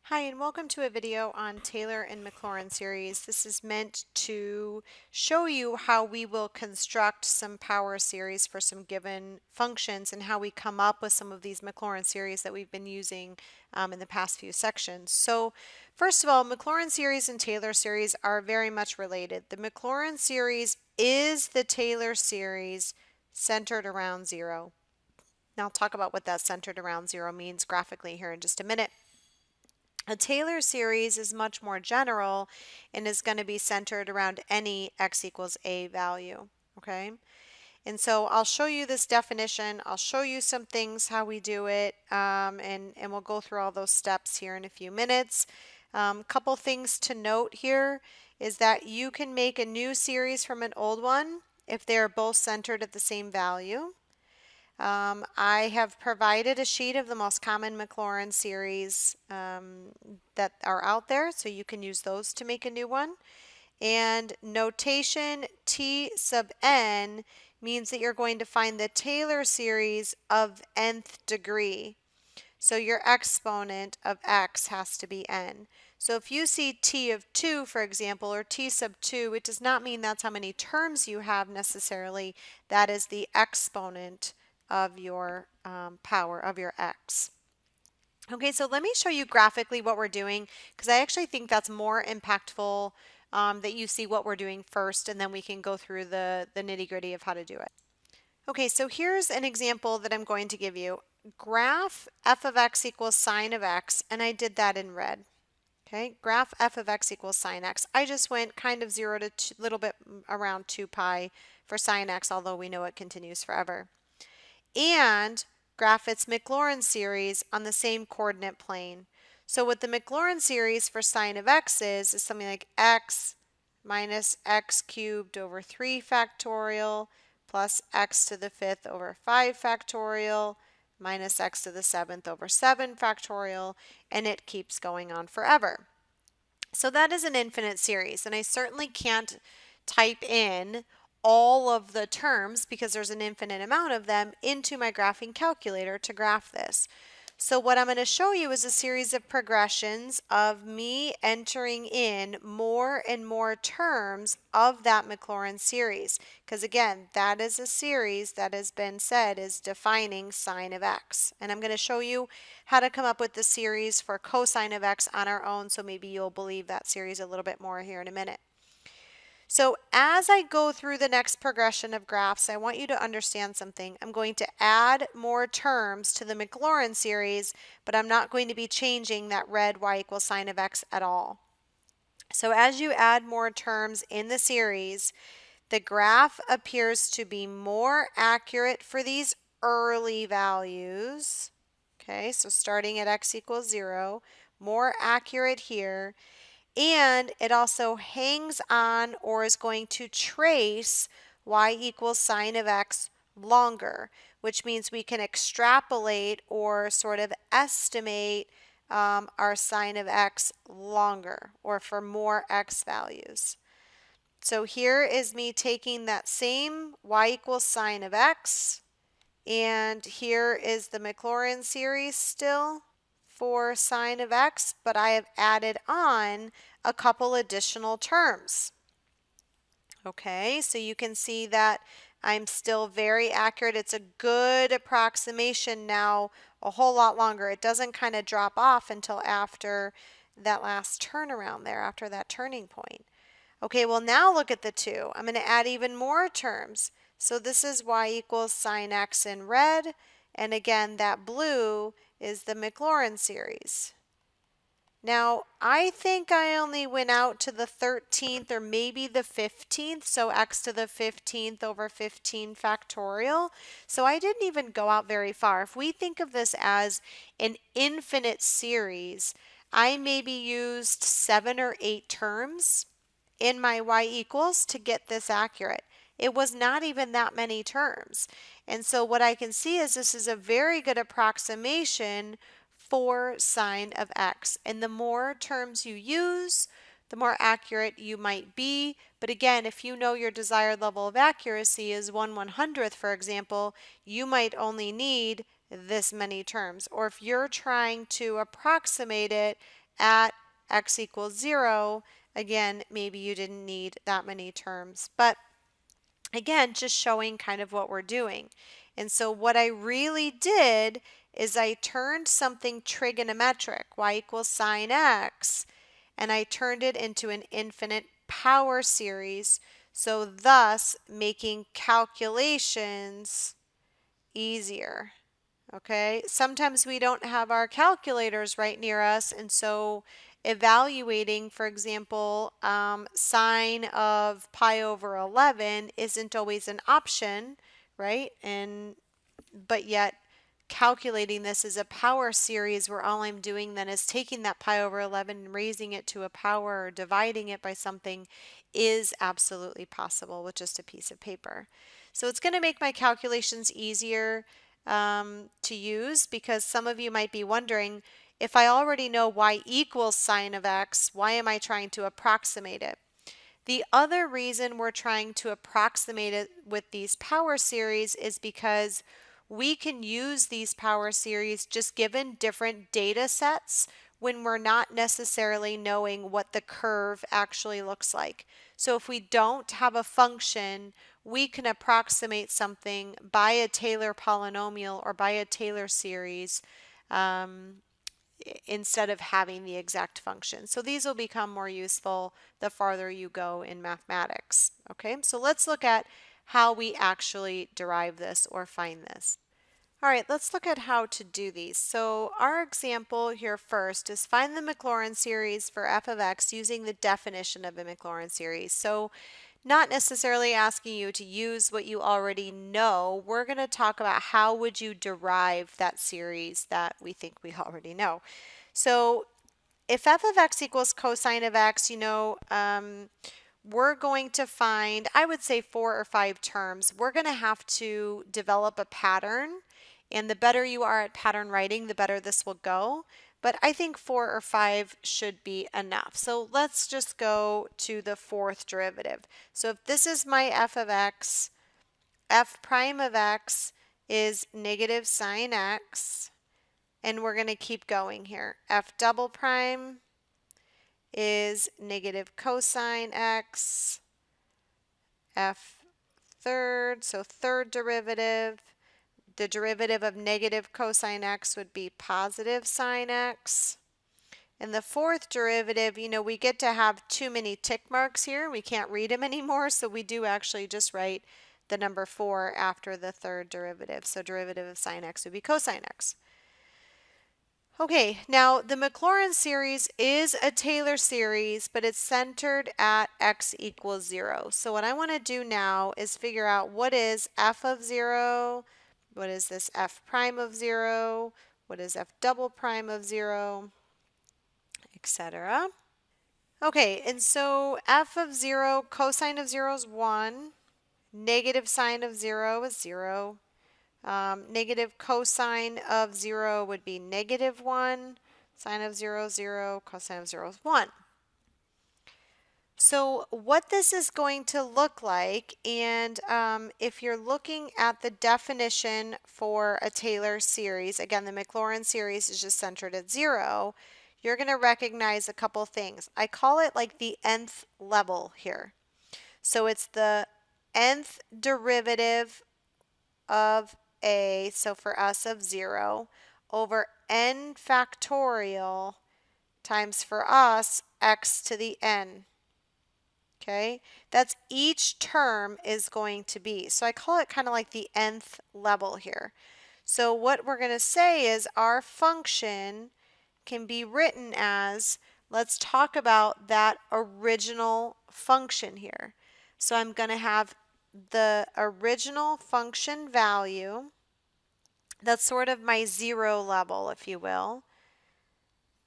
Hi, and welcome to a video on Taylor and Maclaurin series. This is meant to show you how we will construct some power series for some given functions and how we come up with some of these Maclaurin series that we've been using in the past few sections. So first of all, Maclaurin series and Taylor series are very much related. The Maclaurin series is the Taylor series centered around zero. Now I'll talk about what that centered around zero means graphically here in just a minute. A Taylor series is much more general and is going to be centered around any x equals a value, okay? And so I'll show you this definition. I'll show you some things, how we do it, and we'll go through all those steps here in a few minutes. Couple things to note here is that you can make a new series from an old one if they're both centered at the same value. I have provided a sheet of the most common Maclaurin series that are out there, so you can use those to make a new one. And notation T sub n means that you're going to find the Taylor series of nth degree. So your exponent of x has to be n. So if you see t of 2, for example, or t sub 2, it does not mean that's how many terms you have necessarily. That is the exponent of your power of your x. Okay, so let me show you graphically what we're doing because I actually think that's more impactful that you see what we're doing first and then we can go through the nitty-gritty of how to do it. Okay, so here's an example that I'm going to give you. Graph f of x equals sine of x, and I did that in red. Okay, graph f of x equals sine x. I just went kind of 0 to a little bit around 2 pi for sine x, although we know it continues forever. And graph its Maclaurin series on the same coordinate plane. So what the Maclaurin series for sine of x is something like x minus x cubed over 3 factorial plus x to the 5th over 5 factorial minus x to the 7th over 7 factorial, and it keeps going on forever. So that is an infinite series, and I certainly can't type in all of the terms, because there's an infinite amount of them, into my graphing calculator to graph this. So what I'm going to show you is a series of progressions of me entering in more and more terms of that Maclaurin series. Because again, that is a series that has been said is defining sine of x. And I'm going to show you how to come up with the series for cosine of x on our own, so maybe you'll believe that series a little bit more here in a minute. So as I go through the next progression of graphs, I want you to understand something. I'm going to add more terms to the Maclaurin series, but I'm not going to be changing that red y equals sine of x at all. So as you add more terms in the series, the graph appears to be more accurate for these early values. Okay, so starting at x equals 0, more accurate here. And it also hangs on or is going to trace y equals sine of x longer, which means we can extrapolate or sort of estimate our sine of x longer or for more x values. So here is me taking that same y equals sine of x, and here is the Maclaurin series still for sine of x, but I have added on a couple additional terms. Okay, so you can see that I'm still very accurate. It's a good approximation now, a whole lot longer. It doesn't kind of drop off until after that last turnaround there, after that turning point. Okay, well now look at the 2. I'm going to add even more terms. So this is y equals sine x in red, and again that blue is the Maclaurin series. Now I think I only went out to the 13th or maybe the 15th, so x to the 15th over 15 factorial. So I didn't even go out very far. If we think of this as an infinite series, I maybe used 7 or 8 terms in my y equals to get this accurate. It was not even that many terms. And so what I can see is this is a very good approximation for sine of x. And the more terms you use, the more accurate you might be. But again, if you know your desired level of accuracy is 1/100th, for example, you might only need this many terms. Or if you're trying to approximate it at x equals 0, again, maybe you didn't need that many terms. But again, just showing kind of what we're doing. And so what I really did is I turned something trigonometric, y equals sine x, and I turned it into an infinite power series, so thus making calculations easier. Okay, sometimes we don't have our calculators right near us, and so evaluating, for example, sine of pi over 11 isn't always an option, right? But yet calculating this as a power series where all I'm doing then is taking that pi over 11 and raising it to a power or dividing it by something is absolutely possible with just a piece of paper. So it's going to make my calculations easier to use, because some of you might be wondering, if I already know y equals sine of x, why am I trying to approximate it? The other reason we're trying to approximate it with these power series is because we can use these power series just given different data sets when we're not necessarily knowing what the curve actually looks like. So if we don't have a function, we can approximate something by a Taylor polynomial or by a Taylor series instead of having the exact function. So these will become more useful the farther you go in mathematics. Okay, so let's look at how we actually derive this or find this. All right, let's look at how to do these. So our example here first is find the Maclaurin series for f of x using the definition of a Maclaurin series. So not necessarily asking you to use what you already know. We're going to talk about how would you derive that series that we think we already know. So if f of x equals cosine of x, we're going to find, I would say 4 or 5 terms. We're going to have to develop a pattern, and the better you are at pattern writing, the better this will go. But I think 4 or 5 should be enough. So let's just go to the fourth derivative. So if this is my f of x, f prime of x is negative sine x, and we're going to keep going here. F double prime is negative cosine x, f third, so third derivative. The derivative of negative cosine x would be positive sine x. And the fourth derivative, we get to have too many tick marks here. We can't read them anymore, so we do actually just write the number 4 after the third derivative. So derivative of sine x would be cosine x. Okay, now the Maclaurin series is a Taylor series, but it's centered at x equals 0. So what I want to do now is figure out what is f of 0, what is this f prime of 0, what is f double prime of 0, etc. Okay, and so f of 0, cosine of 0 is 1, negative sine of 0 is 0, negative cosine of 0 would be negative 1, sine of 0 is 0, cosine of 0 is 1. So what this is going to look like, and if you're looking at the definition for a Taylor series, again, the Maclaurin series is just centered at 0, you're going to recognize a couple things. I call it like the nth level here. So it's the nth derivative of a, so for us of 0, over n factorial times for us x to the n. Okay, that's each term is going to be. So I call it kind of like the nth level here. So what we're going to say is our function can be written as, let's talk about that original function here. So I'm going to have the original function value, that's sort of my 0 level, if you will,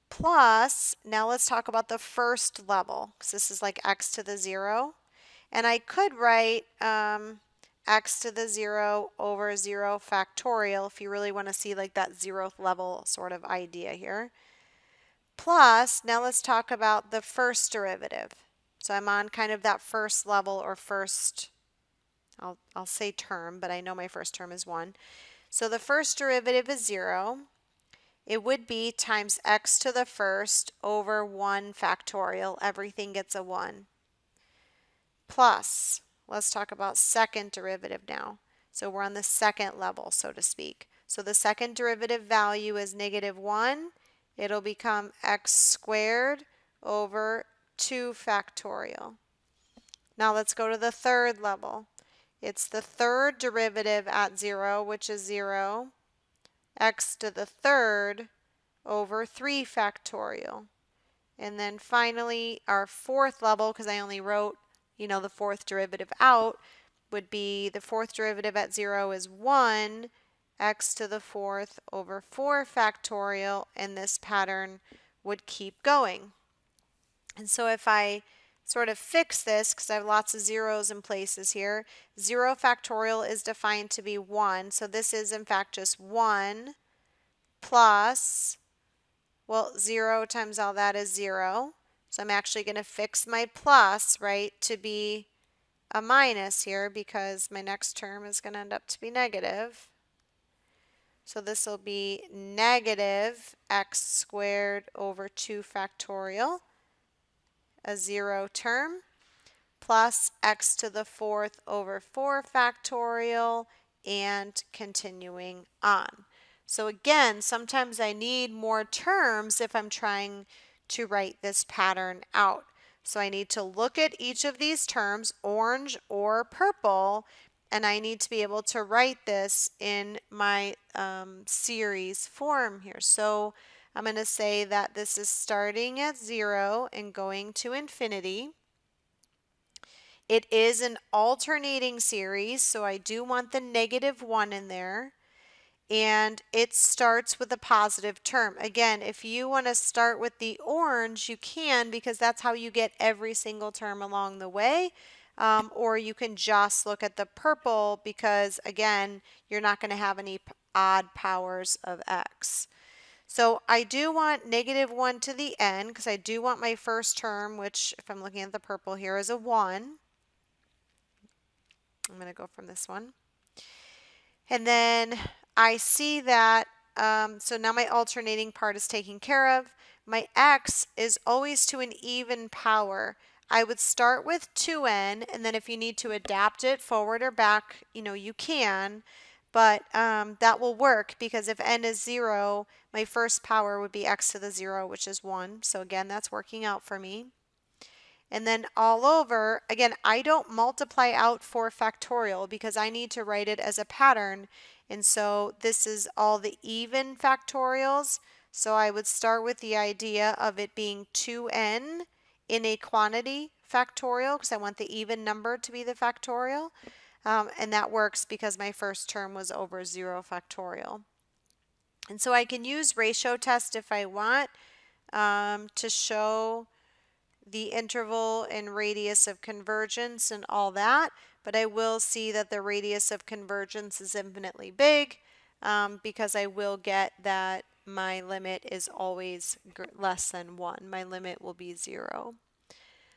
plus, now let's talk about the first level, because this is like x to the 0. And I could write x to the 0 over 0 factorial if you really want to see like that 0th level sort of idea here. Plus, now let's talk about the first derivative. So I'm on kind of that first level or first, I'll say term, but I know my first term is 1. So the first derivative is 0. it would be times x to the first over 1 factorial. Everything gets a 1. Plus, let's talk about second derivative now. So we're on the second level, so to speak. So the second derivative value is -1. It'll become x squared over 2 factorial. Now let's go to the third level. It's the third derivative at 0, which is 0, x to the third over 3 factorial. And then finally, our fourth level, because I only wrote, the fourth derivative out, would be the fourth derivative at 0 is 1, x to the fourth over 4 factorial, and this pattern would keep going. And so if I sort of fix this, because I have lots of zeros in places here, 0 factorial is defined to be 1. So this is in fact just 1 plus, well, 0 times all that is 0. So I'm actually going to fix my plus, right, to be a minus here because my next term is going to end up to be negative. So this will be negative x squared over 2 factorial, a 0 term, plus x to the fourth over 4 factorial, and continuing on. So again, sometimes I need more terms if I'm trying to write this pattern out. So I need to look at each of these terms, orange or purple, and I need to be able to write this in my series form here. So I'm going to say that this is starting at 0 and going to infinity. It is an alternating series, so I do want the -1 in there. And it starts with a positive term. Again, if you want to start with the orange, you can, because that's how you get every single term along the way. Or you can just look at the purple because, again, you're not going to have any odd powers of x. So I do want -1 to the end because I do want my first term, which if I'm looking at the purple here is a 1. I'm going to go from this one. And then I see that, so now my alternating part is taken care of. My x is always to an even power. I would start with 2n, and then if you need to adapt it forward or back, you can. But that will work because if n is 0, my first power would be x to the 0, which is 1. So again, that's working out for me. And then all over, again, I don't multiply out 4 factorial because I need to write it as a pattern. And so this is all the even factorials. So I would start with the idea of it being 2n in a quantity factorial because I want the even number to be the factorial. And that works because my first term was over 0 factorial. And so I can use ratio test if I want to show the interval and radius of convergence and all that, but I will see that the radius of convergence is infinitely big because I will get that my limit is always less than 1. My limit will be 0.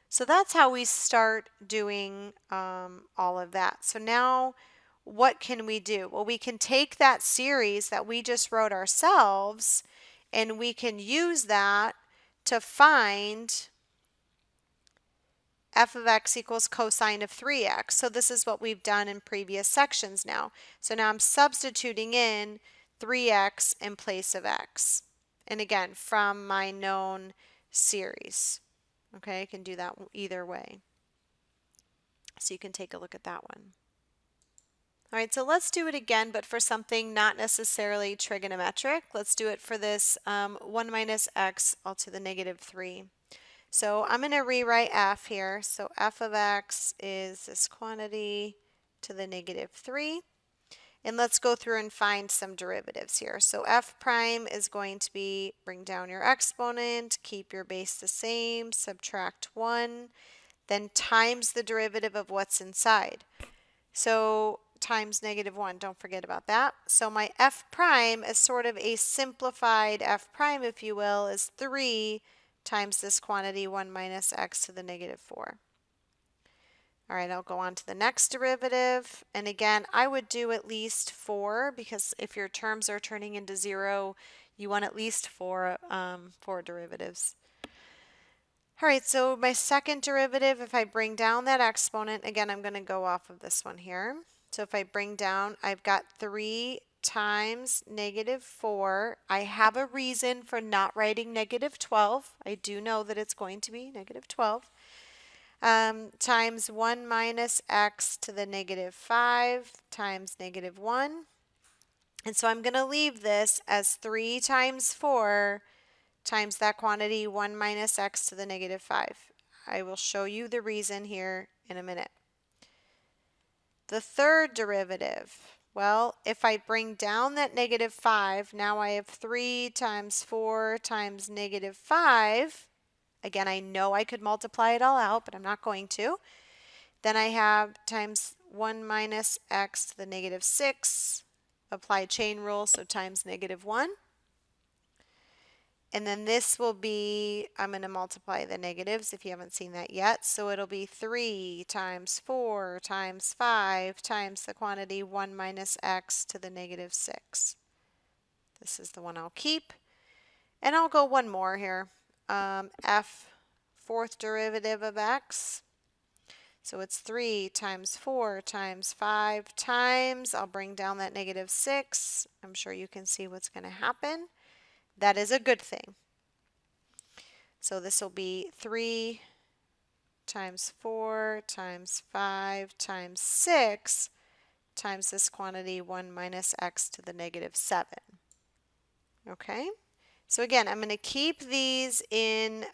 So that's how we start doing all of that. So now what can we do? Well, we can take that series that we just wrote ourselves and we can use that to find f of x equals cosine of 3x. So this is what we've done in previous sections now. So now I'm substituting in 3x in place of x. And again, from my known series. Okay, I can do that either way. So you can take a look at that one. All right, so let's do it again, but for something not necessarily trigonometric. Let's do it for this 1 minus x all to the -3. So I'm going to rewrite f here. So f of x is this quantity to the -3. And let's go through and find some derivatives here. So f prime is going to be bring down your exponent, keep your base the same, subtract 1, then times the derivative of what's inside. So times -1, don't forget about that. So my f prime is sort of a simplified f prime, if you will, is 3 times this quantity 1 minus x to the -4. All right, I'll go on to the next derivative. And again, I would do at least 4 because if your terms are turning into 0, You want at least four derivatives. All right, so my second derivative, if I bring down that exponent, again, I'm going to go off of this one here. So if I bring down, I've got 3 times negative 4. I have a reason for not writing negative 12. I do know that it's going to be negative 12. Times 1 minus x to the negative 5 times negative 1. And so I'm going to leave this as 3 times 4 times that quantity 1 minus x to the negative 5. I will show you the reason here in a minute. The third derivative, well, if I bring down that negative 5, now I have 3 times 4 times negative 5. Again, I know I could multiply it all out, but I'm not going to. Then I have times 1 minus x to the negative 6. Apply chain rule, so times negative 1. And then this will be, I'm going to multiply the negatives if you haven't seen that yet. So it'll be 3 times 4 times 5 times the quantity 1 minus x to the negative 6. This is the one I'll keep. And I'll go one more here. F, fourth derivative of x. So it's 3 times 4 times 5 times, I'll bring down that negative 6. I'm sure you can see what's going to happen. That is a good thing. So this will be 3 times 4 times 5 times 6 times this quantity 1 minus x to the negative 7. Okay? So again, I'm going to keep these in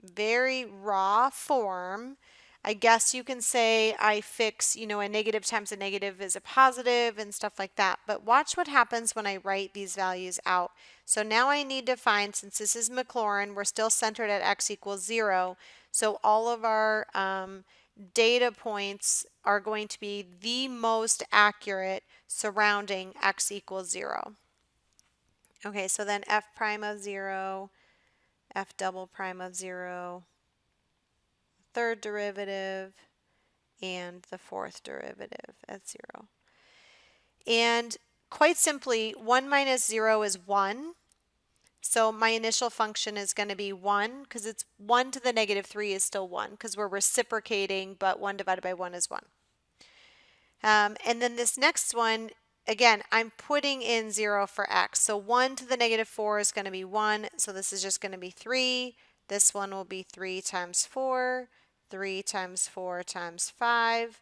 very raw form. I guess you can say I fix, a negative times a negative is a positive and stuff like that. But watch what happens when I write these values out. So now I need to find, since this is Maclaurin, we're still centered at x equals 0. So all of our data points are going to be the most accurate surrounding x equals 0. Okay, so then f prime of 0, f double prime of 0, third derivative, and the fourth derivative at 0. And quite simply, 1 minus 0 is 1. So my initial function is going to be 1, because it's 1 to the negative 3 is still 1, because we're reciprocating, but 1 divided by 1 is 1. And then this next one, again, I'm putting in 0 for x. So 1 to the negative 4 is going to be 1. So this is just going to be 3. This one will be 3 times 4. 3 times 4 times 5.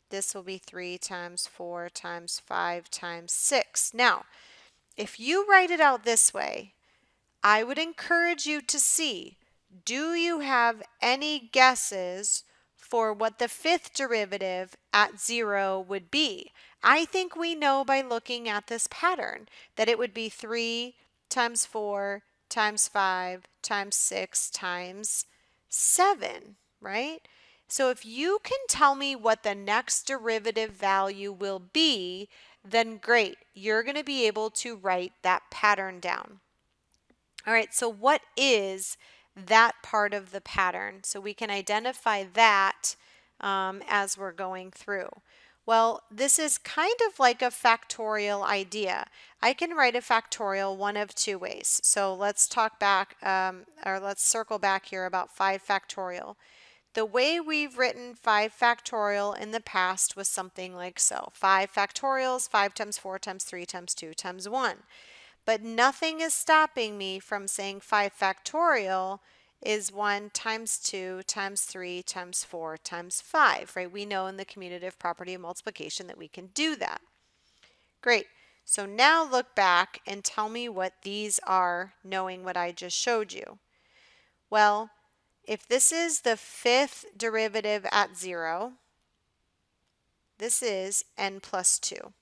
This will be 3 times 4 times 5 times 6. Now, if you write it out this way, I would encourage you to see, do you have any guesses for what the fifth derivative at 0 would be? I think we know by looking at this pattern that it would be 3 times 4 times 5 times 6 times 7, right? So if you can tell me what the next derivative value will be, then great. You're going to be able to write that pattern down. All right, so what is that part of the pattern? So we can identify that as we're going through. Well, this is kind of like a factorial idea. I can write a factorial one of two ways. So let's talk back, or let's circle back here about 5 factorial. The way we've written 5 factorial in the past was something like so. 5 factorials, 5 times 4 times 3 times 2 times 1. But nothing is stopping me from saying 5 factorial is 1 times 2 times 3 times 4 times 5, right? We know in the commutative property of multiplication that we can do that. Great. So now look back and tell me what these are, knowing what I just showed you. Well, if this is the fifth derivative at 0, this is n plus 2.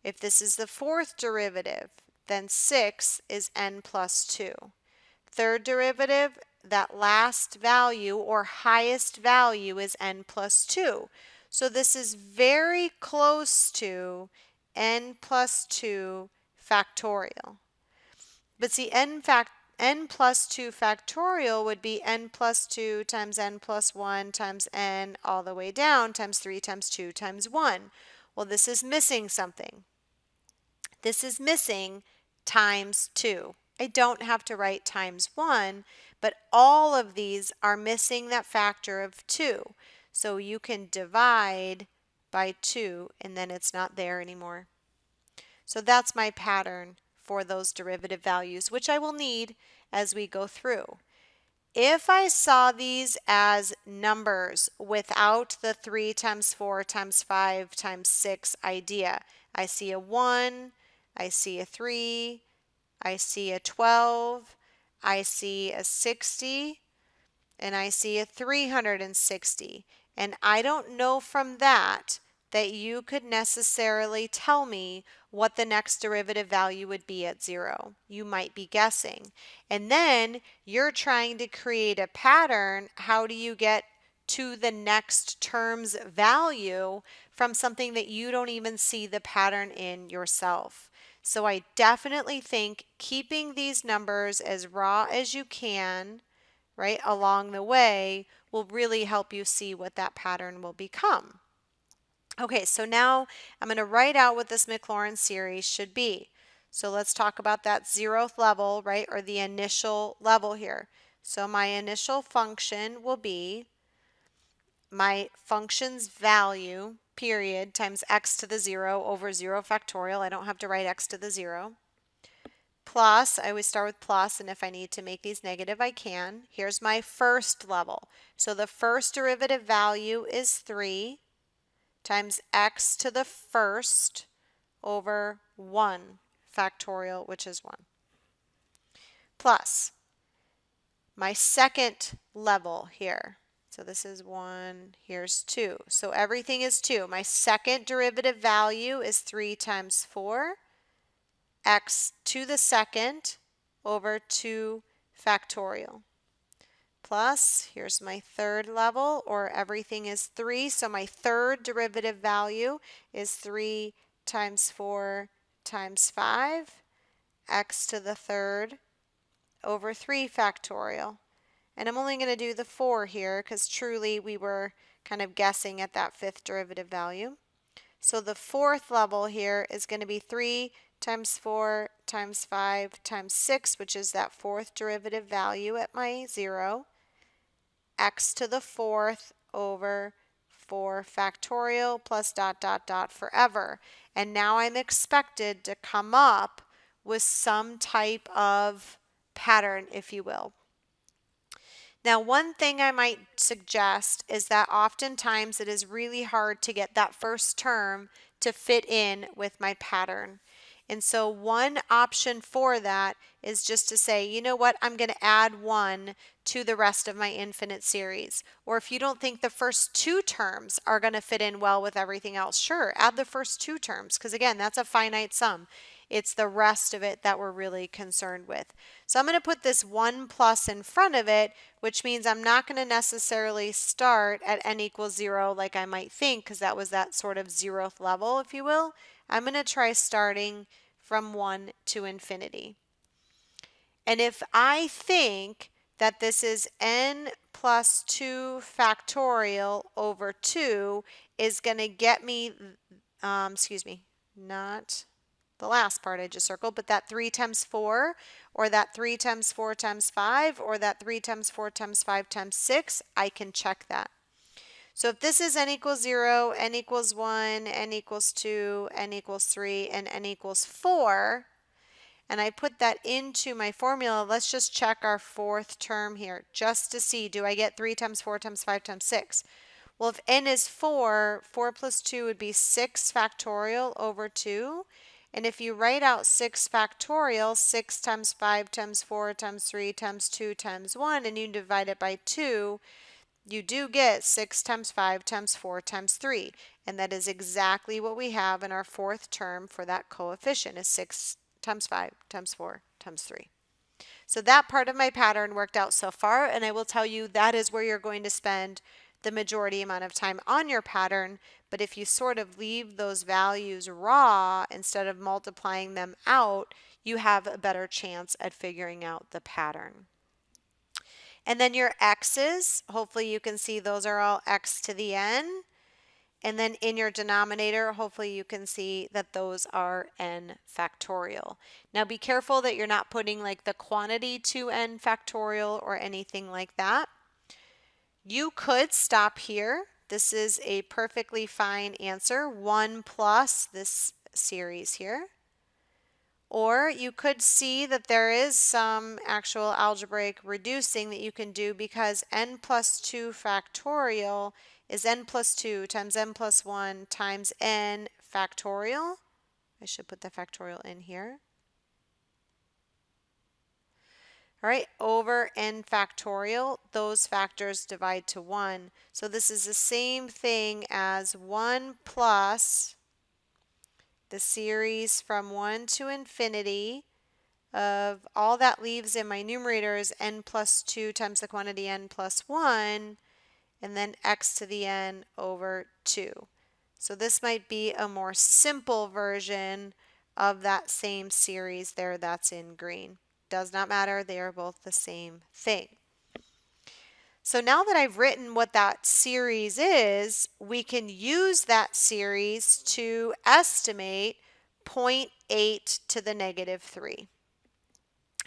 If this is the fourth derivative, then 6 is n plus 2. Third derivative, that last value or highest value is n plus 2. So this is very close to n plus 2 factorial. But see, n plus 2 factorial would be n plus 2 times n plus 1 times n all the way down times 3 times 2 times 1. Well, this is missing something. This is missing times 2. I don't have to write times 1, but all of these are missing that factor of 2. So you can divide by 2 and then it's not there anymore. So that's my pattern for those derivative values, which I will need as we go through. If I saw these as numbers without the 3 times 4 times 5 times 6 idea, I see a 1, I see a 3, I see a 12, I see a 60, and I see a 360. And I don't know from that you could necessarily tell me what the next derivative value would be at 0. You might be guessing. And then you're trying to create a pattern. How do you get to the next term's value from something that you don't even see the pattern in yourself? So I definitely think keeping these numbers as raw as you can, right, along the way will really help you see what that pattern will become. Okay, so now I'm going to write out what this Maclaurin series should be. So let's talk about that 0th level, right, or the initial level here. So my initial function will be my function's value, period, times x to the 0 over 0 factorial. I don't have to write x to the 0. Plus, I always start with plus, and if I need to make these negative, I can. Here's my first level. So the first derivative value is 3 times x to the first over 1 factorial, which is 1. Plus my second level here. So this is 1, here's 2. So everything is 2. My second derivative value is 3 times 4, x to the second over 2 factorial. Plus, here's my third level, or everything is 3. So my third derivative value is 3 times 4 times 5, x to the third over 3 factorial. And I'm only going to do the 4 here because truly we were kind of guessing at that fifth derivative value. So the fourth level here is going to be 3 times 4 times 5 times 6, which is that fourth derivative value at my 0. X to the fourth over 4 factorial plus dot dot dot forever. And now I'm expected to come up with some type of pattern, if you will. Now, one thing I might suggest is that oftentimes it is really hard to get that first term to fit in with my pattern. And so one option for that is just to say, you know what, I'm going to add 1 to the rest of my infinite series. Or if you don't think the first 2 terms are going to fit in well with everything else, sure, add the first 2 terms, because again, that's a finite sum. It's the rest of it that we're really concerned with. So I'm going to put this 1 plus in front of it, which means I'm not going to necessarily start at n equals 0 like I might think, because that was that sort of 0th level, if you will. I'm going to try starting from 1 to infinity. And if I think that this is n plus 2 factorial over 2 is going to get me, not the last part I just circled, but that 3 times 4, or that 3 times 4 times 5, or that 3 times 4 times 5 times 6, I can check that. So if this is n equals 0, n equals 1, n equals 2, n equals 3, and n equals 4, and I put that into my formula, let's just check our fourth term here just to see, do I get 3 times 4 times 5 times 6? Well, if n is 4, 4 plus 2 would be 6 factorial over 2. And if you write out 6 factorial, 6 times 5 times 4 times 3 times 2 times 1, and you divide it by 2, you do get 6 times 5 times 4 times 3. And that is exactly what we have in our fourth term for that coefficient, is 6 times 5 times 4 times 3. So that part of my pattern worked out so far, and I will tell you that is where you're going to spend the majority amount of time on your pattern. But if you sort of leave those values raw instead of multiplying them out, you have a better chance at figuring out the pattern. And then your x's, hopefully you can see those are all x to the n. And then in your denominator, hopefully you can see that those are n factorial. Now be careful that you're not putting like the quantity to n factorial or anything like that. You could stop here. This is a perfectly fine answer, 1 plus this series here. Or you could see that there is some actual algebraic reducing that you can do because n plus 2 factorial is n plus 2 times n plus 1 times n factorial. I should put the factorial in here. All right, over n factorial, those factors divide to 1. So this is the same thing as 1 plus the series from 1 to infinity of all that leaves in my numerator is n plus 2 times the quantity n plus 1, and then x to the n over 2. So this might be a more simple version of that same series there that's in green. Does not matter, they are both the same thing. So now that I've written what that series is, we can use that series to estimate 0.8 to the negative 3.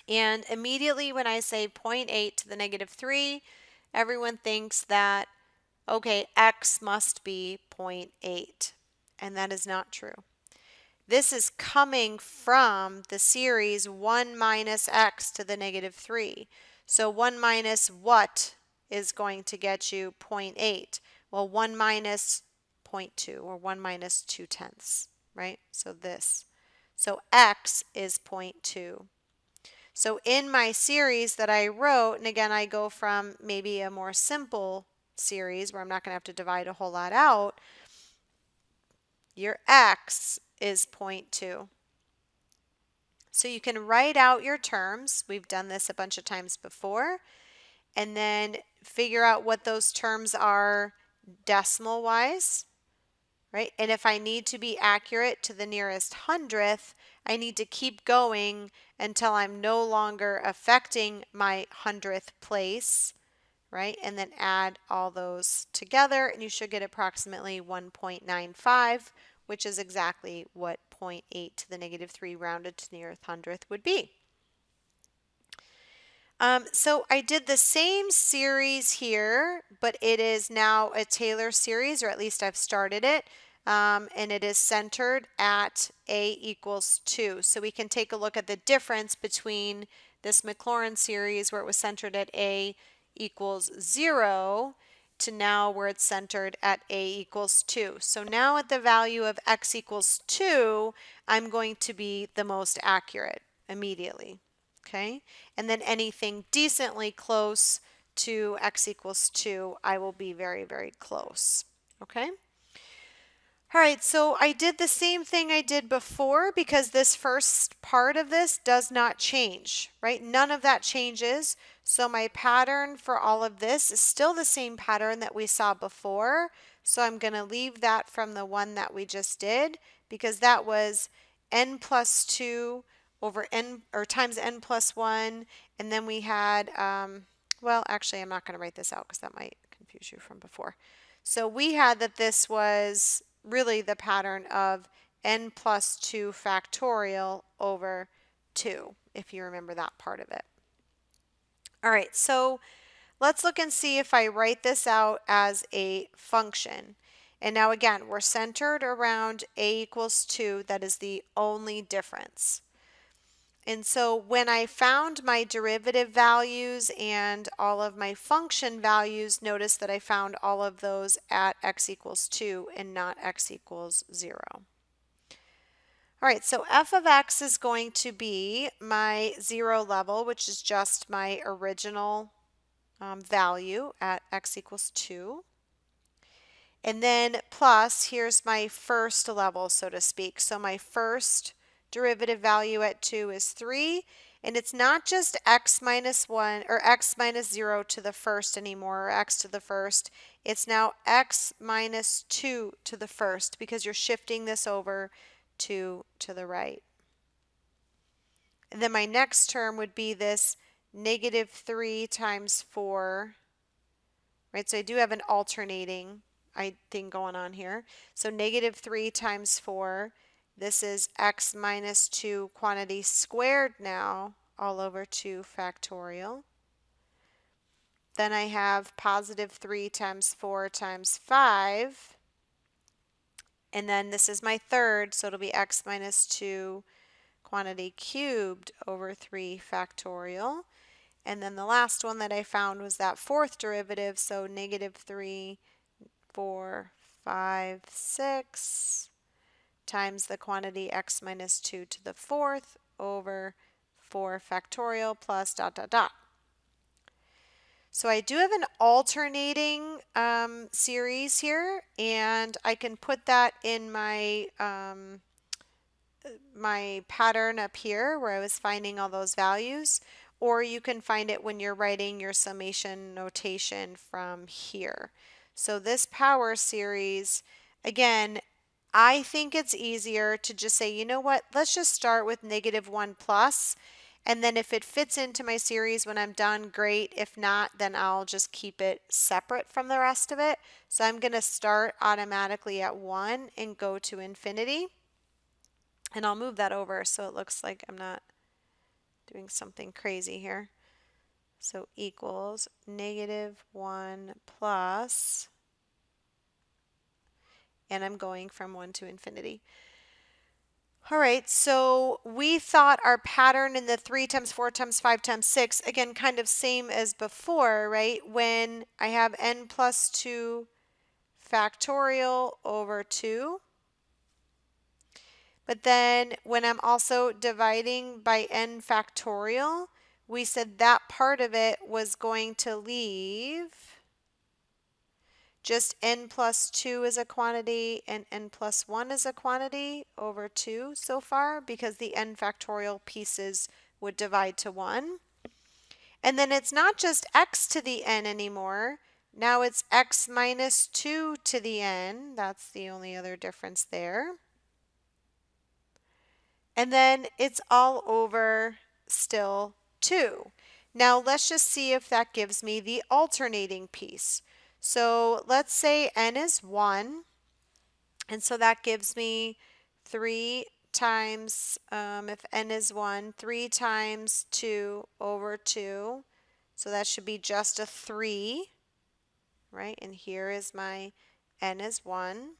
And immediately when I say 0.8 to the negative 3, everyone thinks that, okay, x must be 0.8. And that is not true. This is coming from the series 1 minus x to the negative 3. So 1 minus what is going to get you 0.8? Well, 1 minus 0.2 or 1 minus 2/10, right? So this. So x is 0.2. So in my series that I wrote, and again, I go from maybe a more simple series where I'm not going to have to divide a whole lot out, your x is 0.2. So you can write out your terms. We've done this a bunch of times before. And then figure out what those terms are decimal wise, right? And if I need to be accurate to the nearest hundredth, I need to keep going until I'm no longer affecting my hundredth place, right? And then add all those together, and you should get approximately 1.95, which is exactly what 0.8 to the negative 3 rounded to the nearest hundredth would be. So I did the same series here, but it is now a Taylor series, or at least I've started it, and it is centered at a equals 2. So we can take a look at the difference between this Maclaurin series where it was centered at a equals 0 to now where it's centered at a equals 2. So now at the value of x equals 2, I'm going to be the most accurate immediately. Okay, and then anything decently close to x equals 2, I will be very, very close. Okay. All right, so I did the same thing I did before because this first part of this does not change, right? None of that changes. So my pattern for all of this is still the same pattern that we saw before. So I'm going to leave that from the one that we just did because that was n plus 2 over n or times n plus 1, and then we had well, actually I'm not going to write this out because that might confuse you from before. So we had that this was really the pattern of n plus 2 factorial over 2, if you remember that part of it. All right, so let's look and see if I write this out as a function. And now again, we're centered around a equals 2. That is the only difference. And so when I found my derivative values and all of my function values, notice that I found all of those at x equals 2 and not x equals 0. All right, so f of x is going to be my 0 level, which is just my original value at x equals 2. And then plus, here's my first level, so to speak. So my first derivative value at 2 is 3, and it's not just x minus 1 or x minus 0 to the first anymore, or x to the first. It's now x minus 2 to the first because you're shifting this over to the right. And then my next term would be this negative 3 times 4, right? So I do have an alternating thing going on here. So negative 3 times 4. This is x minus 2 quantity squared now, all over 2 factorial. Then I have positive 3 times 4 times 5. And then this is my third, so it'll be x minus 2 quantity cubed over 3 factorial. And then the last one that I found was that fourth derivative, so negative 3, 4, 5, 6 times the quantity x minus 2 to the fourth over 4 factorial plus dot, dot, dot. So I do have an alternating series here, and I can put that in my my pattern up here where I was finding all those values, or you can find it when you're writing your summation notation from here. So this power series, again, I think it's easier to just say, you know what, let's just start with negative 1 plus, and then if it fits into my series when I'm done, great. If not, then I'll just keep it separate from the rest of it. So I'm going to start automatically at 1 and go to infinity. And I'll move that over so it looks like I'm not doing something crazy here. So equals negative 1 plus, and I'm going from 1 to infinity. All right, so we thought our pattern in the 3 times 4 times 5 times 6, again, kind of same as before, right? When I have n plus 2 factorial over 2. But then when I'm also dividing by n factorial, we said that part of it was going to leave just n plus 2 is a quantity and n plus 1 is a quantity over 2 so far, because the n factorial pieces would divide to 1. And then it's not just x to the n anymore. Now it's x minus 2 to the n. That's the only other difference there. And then it's all over still 2. Now let's just see if that gives me the alternating piece. So let's say n is 1, and so that gives me 3 times, if n is 1, 3 times 2 over 2. So that should be just a 3, right? And here is my n is 1.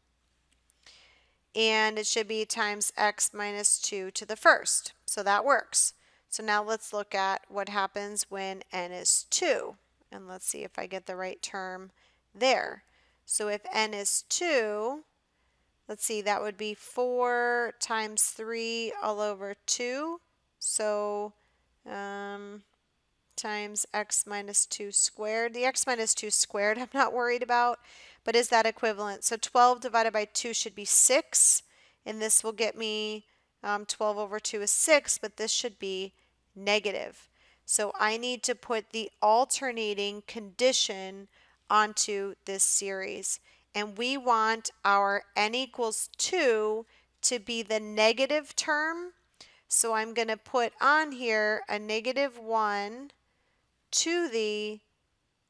And it should be times x minus 2 to the first. So that works. So now let's look at what happens when n is 2. And let's see if I get the right term there. So if n is 2, let's see, that would be 4 times 3 all over 2. So times x minus 2 squared. The x minus 2 squared I'm not worried about, but is that equivalent? So 12 divided by 2 should be 6, and this will get me 12 over 2 is 6, but this should be negative. So I need to put the alternating condition onto this series, and we want our n equals 2 to be the negative term. So I'm going to put on here a negative 1 to the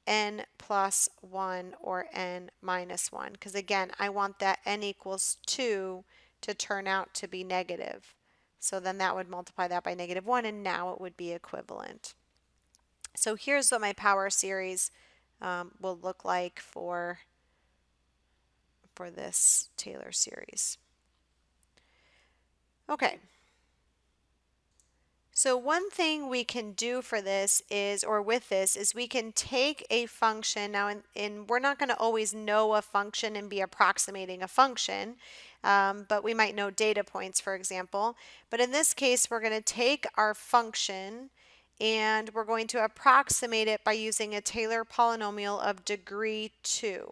n plus 1 or n minus 1, because again, I want that n equals 2 to turn out to be negative. So then that would multiply that by negative 1, and now it would be equivalent. So here's what my power series will look like for this Taylor series. Okay. So one thing we can do for this is, or with this, is we can take a function. Now, we're not going to always know a function and be approximating a function, but we might know data points, for example. But in this case, we're going to take our function and we're going to approximate it by using a Taylor polynomial of degree 2.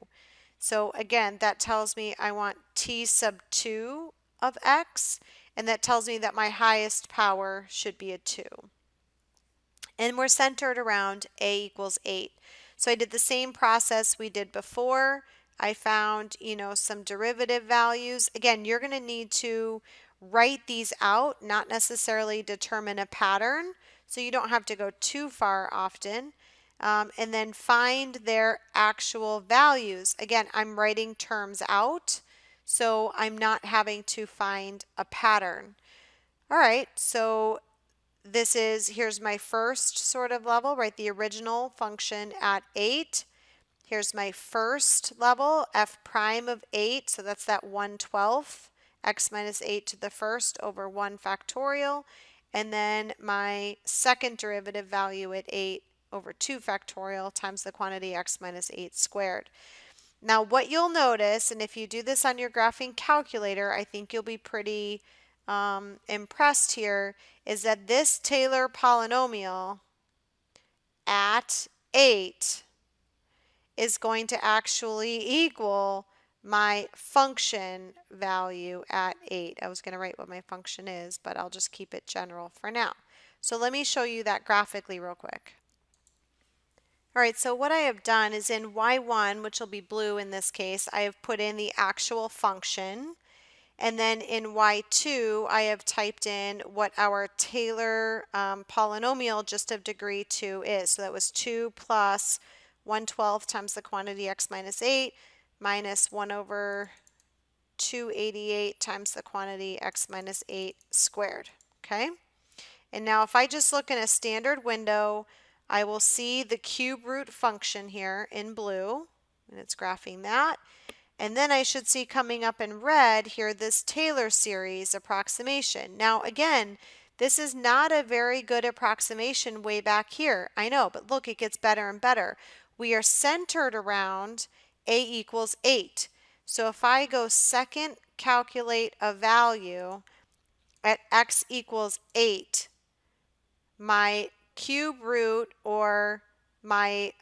So again, that tells me I want t sub 2 of x, and that tells me that my highest power should be a 2. And we're centered around a equals 8. So I did the same process we did before. I found, some derivative values. Again, you're going to need to write these out, not necessarily determine a pattern, so you don't have to go too far often. and then find their actual values. Again, I'm writing terms out, so I'm not having to find a pattern. All right, so here's my first sort of level, right? The original function at 8. Here's my first level, f prime of 8, so that's that 1/12, x minus 8 to the first over 1 factorial, and then my second derivative value at 8 over 2 factorial times the quantity x minus 8 squared. Now what you'll notice, and if you do this on your graphing calculator, I think you'll be pretty impressed here, is that this Taylor polynomial at 8 is going to actually equal my function value at 8. I was going to write what my function is, but I'll just keep it general for now. So let me show you that graphically real quick. All right, so what I have done is in y1, which will be blue in this case, I have put in the actual function. And then in y2, I have typed in what our Taylor polynomial just of degree 2 is. So that was 2 plus 1/12 times the quantity x minus 8 minus 1 over 288 times the quantity x minus 8 squared. Okay? And now if I just look in a standard window, I will see the cube root function here in blue, and it's graphing that. And then I should see coming up in red here this Taylor series approximation. Now again, this is not a very good approximation way back here. I know, but look, it gets better and better. We are centered around a equals 8. So if I go second calculate a value at x equals 8, my cube root or my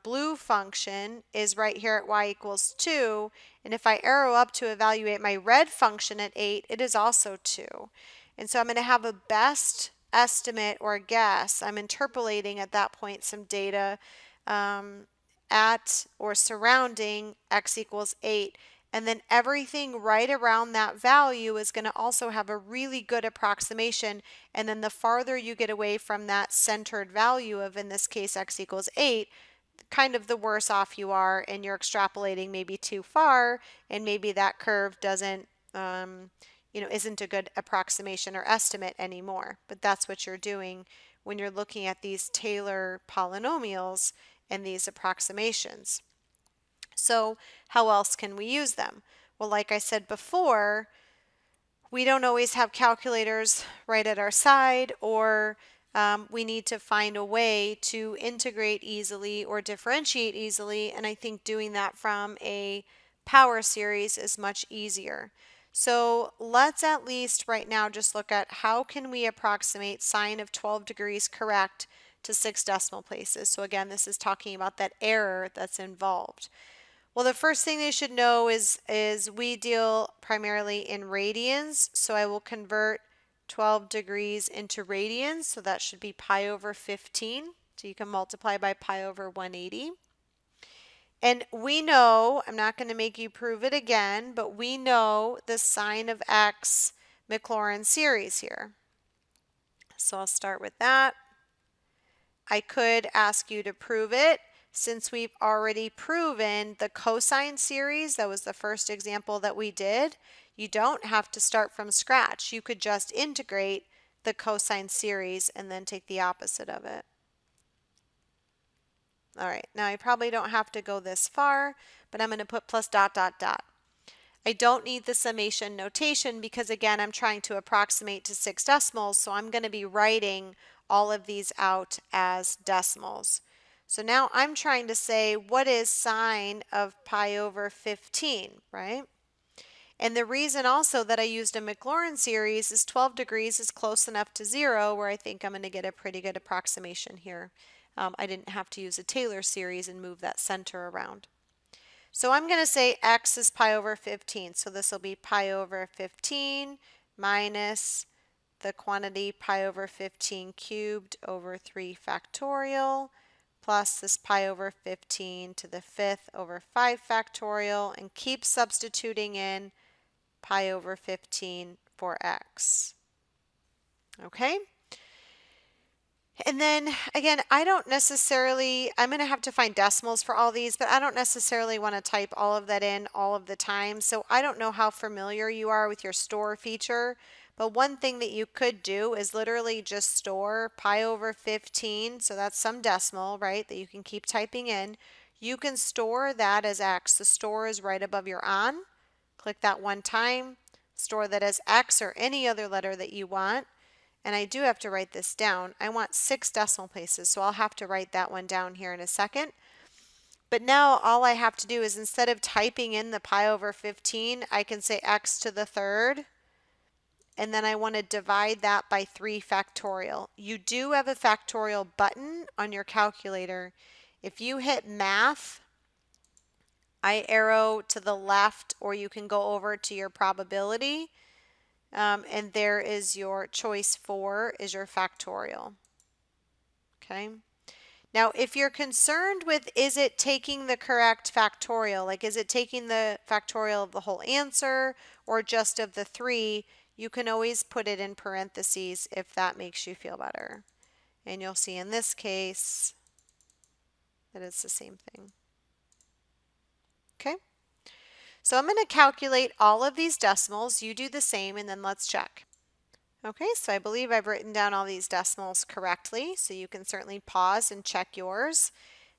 blue function is right here at y equals 2. And if I arrow up to evaluate my red function at 8, it is also 2. And so I'm going to have a best estimate or guess. I'm interpolating at that point some data at or surrounding x equals 8. And then everything right around that value is going to also have a really good approximation. And then the farther you get away from that centered value of, in this case, x equals 8, kind of the worse off you are, and you're extrapolating maybe too far, and maybe that curve doesn't, isn't a good approximation or estimate anymore. But that's what you're doing when you're looking at these Taylor polynomials and these approximations. So how else can we use them? Well, like I said before, we don't always have calculators right at our side, or we need to find a way to integrate easily or differentiate easily, and I think doing that from a power series is much easier. So let's at least right now just look at how can we approximate sine of 12 degrees correct to 6 decimal places. So again, this is talking about that error that's involved. Well, the first thing they should know is we deal primarily in radians, so I will convert 12 degrees into radians, so that should be pi over 15. So you can multiply by pi over 180. And we know, I'm not going to make you prove it again, but we know the sine of x Maclaurin series here. So I'll start with that. I could ask you to prove it. Since we've already proven the cosine series, that was the first example that we did, you don't have to start from scratch. You could just integrate the cosine series and then take the opposite of it. All right, now I probably don't have to go this far, but I'm going to put plus dot dot dot. I don't need the summation notation because again, I'm trying to approximate to 6 decimals, so I'm going to be writing all of these out as decimals. So now I'm trying to say, what is sine of pi over 15, right? And the reason also that I used a Maclaurin series is 12 degrees is close enough to 0 where I think I'm going to get a pretty good approximation here. I didn't have to use a Taylor series and move that center around. So I'm going to say x is pi over 15. So this will be pi over 15 minus the quantity pi over 15 cubed over 3 factorial plus this pi over 15 to the 5th over 5 factorial, and keep substituting in pi over 15 for x. Okay? And then again, I don't necessarily, I'm going to have to find decimals for all these, but I don't necessarily want to type all of that in all of the time. So I don't know how familiar you are with your store feature, but one thing that you could do is literally just store pi over 15. So that's some decimal, right, that you can keep typing in. You can store that as x. The store is right above your on. Click that one time. Store that as x or any other letter that you want. And I do have to write this down. I want 6 decimal places, so I'll have to write that one down here in a second. But now all I have to do is, instead of typing in the pi over 15, I can say x to the third. And then I want to divide that by 3 factorial. You do have a factorial button on your calculator. If you hit math, I arrow to the left, or you can go over to your probability. And there is your choice 4 is your factorial. Okay. Now, if you're concerned with, is it taking the correct factorial, like is it taking the factorial of the whole answer or just of the 3, you can always put it in parentheses if that makes you feel better. And you'll see in this case that it's the same thing. Okay. So I'm going to calculate all of these decimals. You do the same, and then let's check. Okay, so I believe I've written down all these decimals correctly, so you can certainly pause and check yours.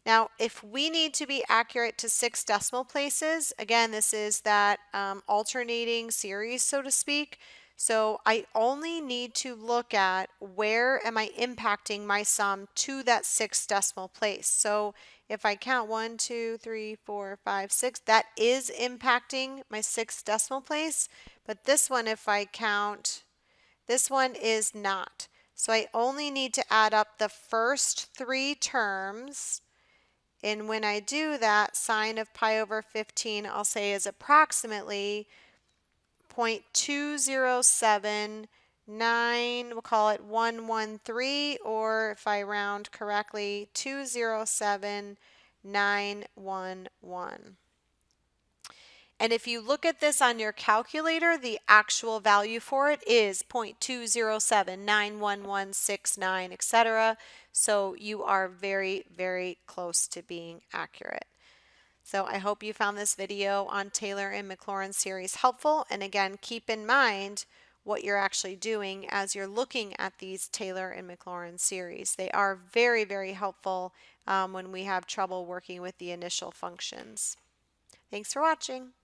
Now, if we need to be accurate to 6 decimal places, again, this is that alternating series, so to speak. So I only need to look at where am I impacting my sum to that 6 decimal place. So if I count 1, 2, 3, 4, 5, 6, that is impacting my 6th decimal place. But this one, if I count, this one is not. So I only need to add up the first 3 terms. And when I do that, sine of pi over 15, I'll say is approximately 0.2079, we'll call it 113, or if I round correctly, 207911. And if you look at this on your calculator, the actual value for it is 0.207911169, etc. So you are very, very close to being accurate. So I hope you found this video on Taylor and Maclaurin series helpful. And again, keep in mind what you're actually doing as you're looking at these Taylor and Maclaurin series. They are very, very helpful when we have trouble working with the initial functions. Thanks for watching.